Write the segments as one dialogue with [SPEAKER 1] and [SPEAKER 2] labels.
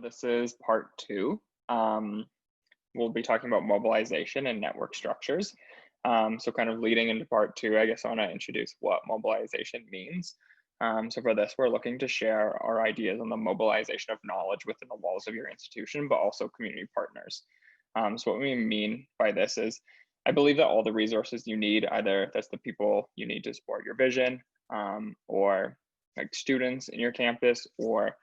[SPEAKER 1] this is part two. We'll be talking about mobilization and network structures. So kind of leading into part two, I guess I want to introduce what mobilization means. So for this, we're looking to share our ideas on the mobilization of knowledge within the walls of your institution, but also community partners. So what we mean by this is, I believe that all the resources you need, either that's the people you need to support your vision, or like students in your campus, or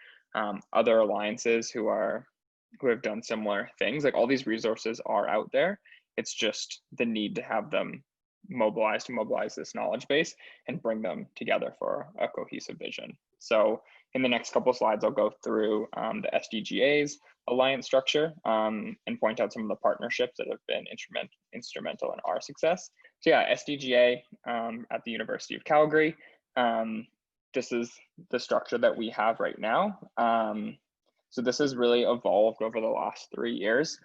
[SPEAKER 1] other alliances who have done similar things, like all these resources are out there. It's just the need to have them mobilized to mobilize this knowledge base and bring them together for a cohesive vision. So in the next couple of slides, I'll go through the SDGA's alliance structure and point out some of the partnerships that have been instrumental in our success. So yeah, SDGA at the University of Calgary. This is the structure that we have right now. So this has really evolved over the last 3 years,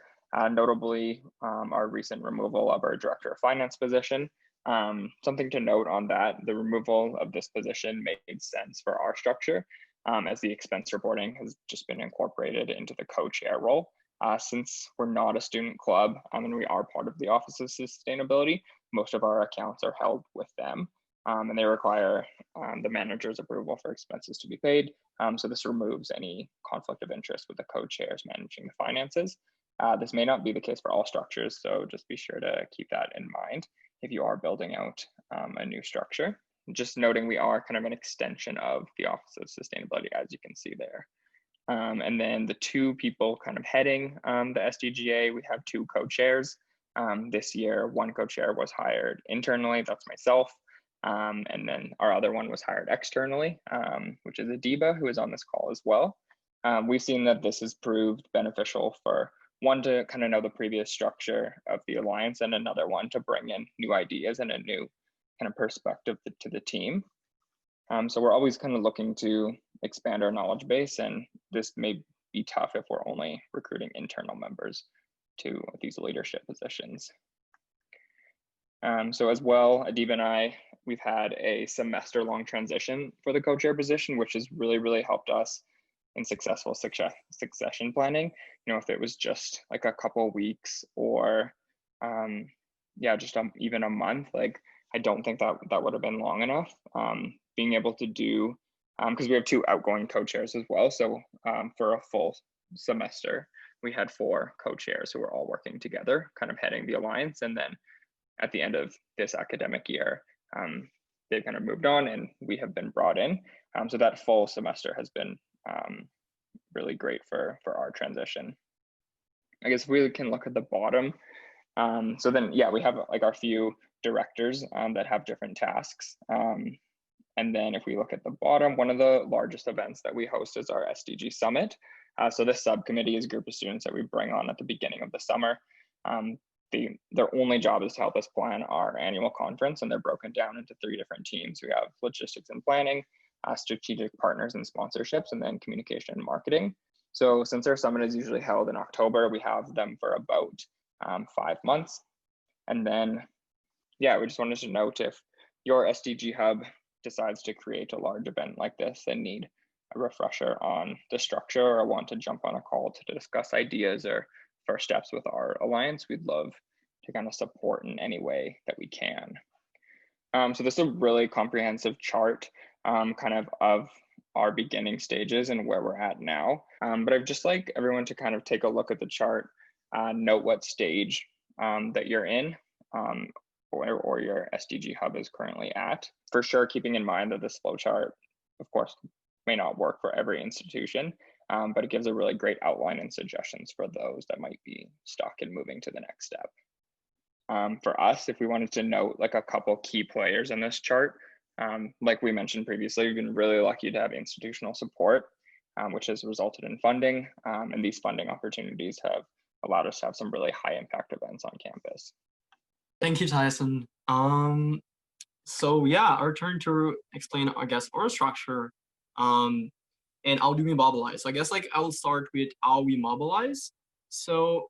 [SPEAKER 1] notably our recent removal of our Director of Finance position. Something to note on that, the removal of this position made sense for our structure as the expense reporting has just been incorporated into the co-chair role. Since we're not a student club and we are part of the Office of Sustainability, most of our accounts are held with them. And they require the manager's approval for expenses to be paid. So this removes any conflict of interest with the co-chairs managing the finances. This may not be the case for all structures, so just be sure to keep that in mind if you are building out a new structure. Just noting we are kind of an extension of the Office of Sustainability, as you can see there. And then the two people kind of heading the SDGA, we have two co-chairs. This year, one co-chair was hired internally, that's myself. And then our other one was hired externally, which is Adibba, who is on this call as well. We've seen that this has proved beneficial for one to kind of know the previous structure of the alliance, and another one to bring in new ideas and a new kind of perspective to the team. So we're always kind of looking to expand our knowledge base, and this may be tough if we're only recruiting internal members to these leadership positions. So as well, Adibba and I, we've had a semester-long transition for the co-chair position, which has really helped us in successful succession planning. You know, if it was just like a couple of weeks or yeah, just even a month, like I don't think that would have been long enough. Being able to do, because we have two outgoing co-chairs as well. So for a full semester, we had 4 co-chairs who were all working together, kind of heading the alliance. And then at the end of this academic year, they've kind of moved on and we have been brought in. So that full semester has been really great for our transition. I guess we can look at the bottom. So then, yeah, we have like our few directors that have different tasks. And then if we look at the bottom, one of the largest events that we host is our SDG Summit. So this subcommittee is a group of students that we bring on at the beginning of the summer. Their only job is to help us plan our annual conference, and they're broken down into 3 different teams. We have logistics and planning, strategic partners and sponsorships, and then communication and marketing. So since our summit is usually held in October, we have them for about 5 months. And then, yeah, we just wanted to note, if your SDG hub decides to create a large event like this and need a refresher on the structure or want to jump on a call to discuss ideas or first steps with our alliance, we'd love to kind of support in any way that we can. So this is a really comprehensive chart kind of our beginning stages and where we're at now. But I'd just like everyone to kind of take a look at the chart, note what stage that you're in or your SDG hub is currently at. For sure, keeping in mind that this flow chart, of course, may not work for every institution, but it gives a really great outline and suggestions for those that might be stuck in moving to the next step. For us, if we wanted to note like a couple key players in this chart, like we mentioned previously, we've been really lucky to have institutional support, which has resulted in funding, and these funding opportunities have allowed us to have some really high impact events on campus.
[SPEAKER 2] Thank you, Tyson. So yeah, our turn to explain, I guess, our structure and how do we mobilize. So I guess like I will start with how we mobilize. So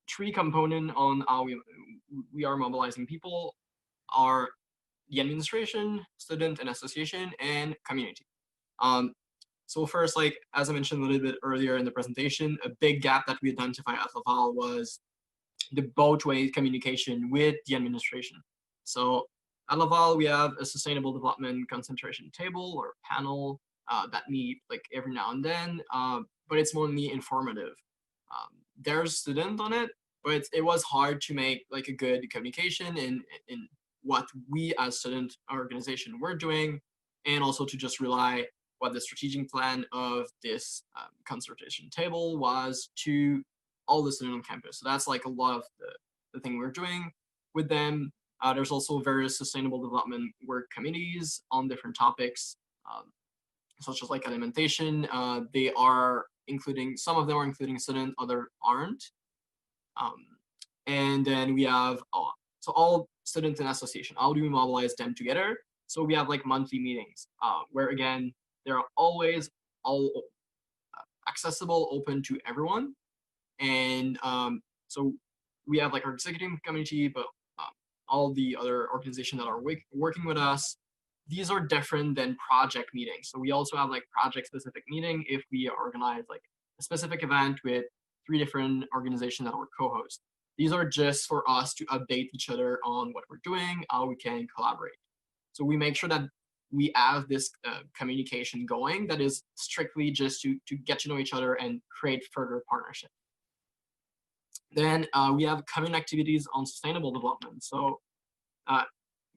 [SPEAKER 2] 3 components on how we are mobilizing people are the administration, student and association, and community. So first, like as I mentioned a little bit earlier in the presentation, a big gap that we identified at Laval was the both way communication with the administration. So at Laval, we have a sustainable development concentration table or panel that meet like every now and then, but it's mainly informative. There's students on it, but it was hard to make like a good communication in what we as student organization were doing, and also to just rely what the strategic plan of this consultation table was to all the students on campus. So that's like a lot of the thing we're doing with them. There's also various sustainable development work committees on different topics, such as like alimentation. They are including, some of them are including students, other aren't. And then we have, so all students in association, how do we mobilize them together? So we have like monthly meetings where again, they're always all accessible, open to everyone. And so we have like our executive committee, but all the other organizations that are working with us, these are different than project meetings. So we also have like project specific meeting if we organize like a specific event with 3 different organizations that are co-hosts. These are just for us to update each other on what we're doing, how we can collaborate. So we make sure that we have this communication going that is strictly just to get to know each other and create further partnership. Then we have common activities on sustainable development. So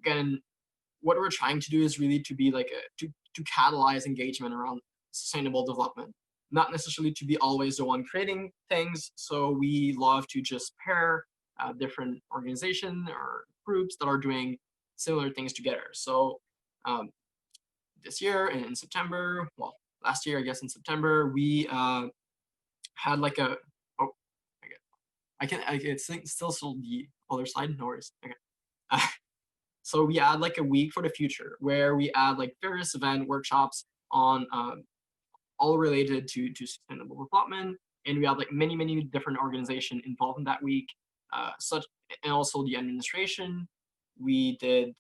[SPEAKER 2] again, what we're trying to do is really to be like to catalyze engagement around sustainable development, not necessarily to be always the one creating things. So we love to just pair different organizations or groups that are doing similar things together. So this year in September, well, last year, I guess in September, we had like a, I can still the other slide, no worries. Okay. So we had like a week for the future where we had like various event workshops on all related to sustainable development, and we had like many different organizations involved in that week, and also the administration. We did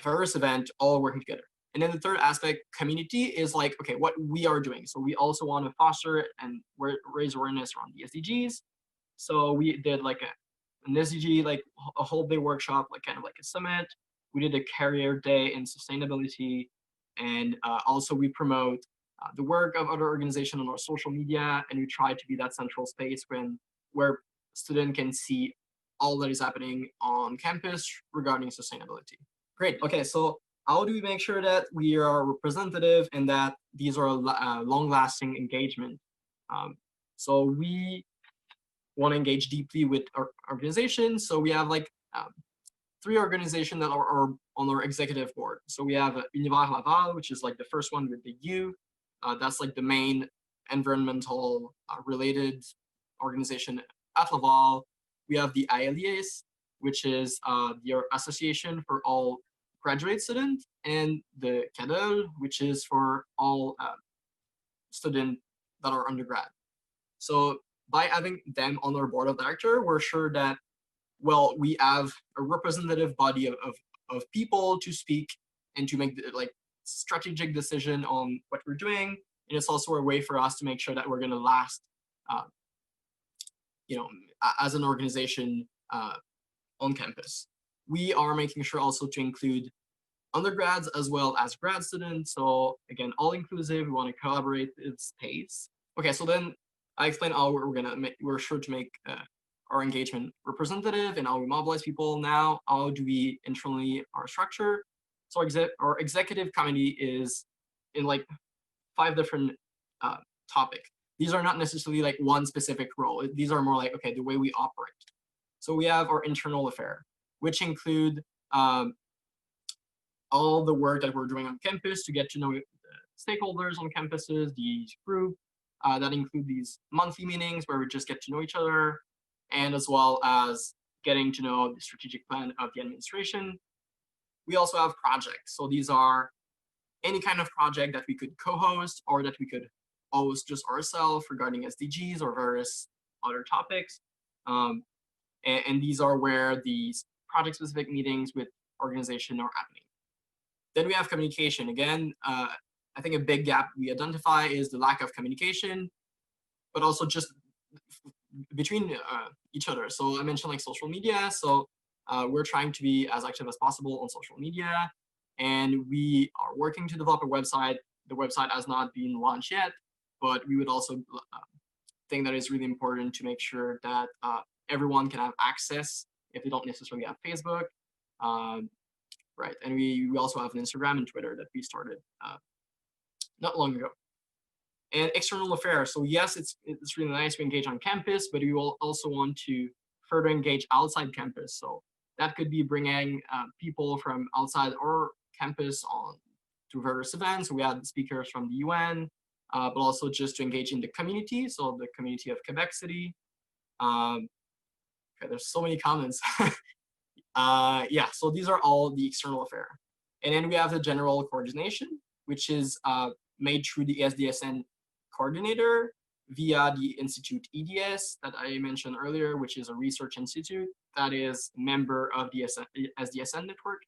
[SPEAKER 2] various events all working together. And then the third aspect, community, is like, okay, what we are doing. So we also want to foster and raise awareness around the SDGs. So we did like an SDG, like a whole day workshop, like kind of like a summit. We did a career day in sustainability. And also we promote the work of other organizations on our social media. And we try to be that central space where students can see all that is happening on campus regarding sustainability. Great. Okay, so how do we make sure that we are representative and that these are long-lasting engagement? So we want to engage deeply with our organizations. So we have like 3 organizations that are on our executive board. So we have Univers Laval, which is like the first one with the U. That's like the main environmental related organization at Laval. We have the Alliance, which is the association for all graduate students, and the Adel, which is for all students that are undergrad. So by having them on our board of directors, we're sure that, well, we have a representative body of people to speak and to make like strategic decision on what we're doing. And it's also a way for us to make sure that we're going to last, as an organization on campus. We are making sure also to include undergrads as well as grad students. So again, all inclusive. We want to collaborate with space. Okay, so then I explained how we're sure to make our engagement representative and how we mobilize people. Now, how do we internally our structure? So our executive committee is in like 5 different topics. These are not necessarily like one specific role. These are more like, okay, the way we operate. So we have our internal affair, which include all the work that we're doing on campus to get to know the stakeholders on campuses, the group, that include these monthly meetings where we just get to know each other, and as well as getting to know the strategic plan of the administration. We also have projects. So these are any kind of project that we could co-host or that we could host just ourselves regarding SDGs or various other topics. And these are where these project-specific meetings with organization are happening. Then we have communication. Again, I think a big gap we identify is the lack of communication, but also just between each other. So I mentioned like social media. So we're trying to be as active as possible on social media, and we are working to develop a website. The website has not been launched yet, but we would also think that it's really important to make sure that everyone can have access if they don't necessarily have Facebook. Right, and we also have an Instagram and Twitter that we started not long ago. And external affairs. So yes, it's really nice to engage on campus, but we will also want to further engage outside campus. So that could be bringing people from outside our campus on to various events. We had speakers from the UN, but also just to engage in the community. So the community of Quebec City. Okay, there's so many comments. Yeah, so these are all the external affair. And then we have the general coordination, which is made through the SDSN coordinator via the Institute EDS that I mentioned earlier, which is a research institute that is a member of the SDSN network.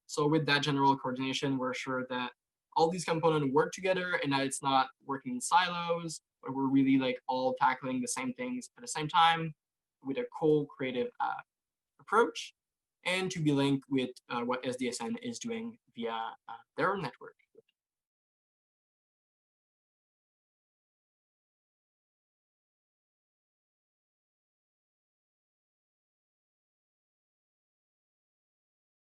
[SPEAKER 2] So with that general coordination, we're sure that all these components work together and that it's not working in silos, but we're really like all tackling the same things at the same time with a co-creative approach, and to be linked with what SDSN is doing via their network.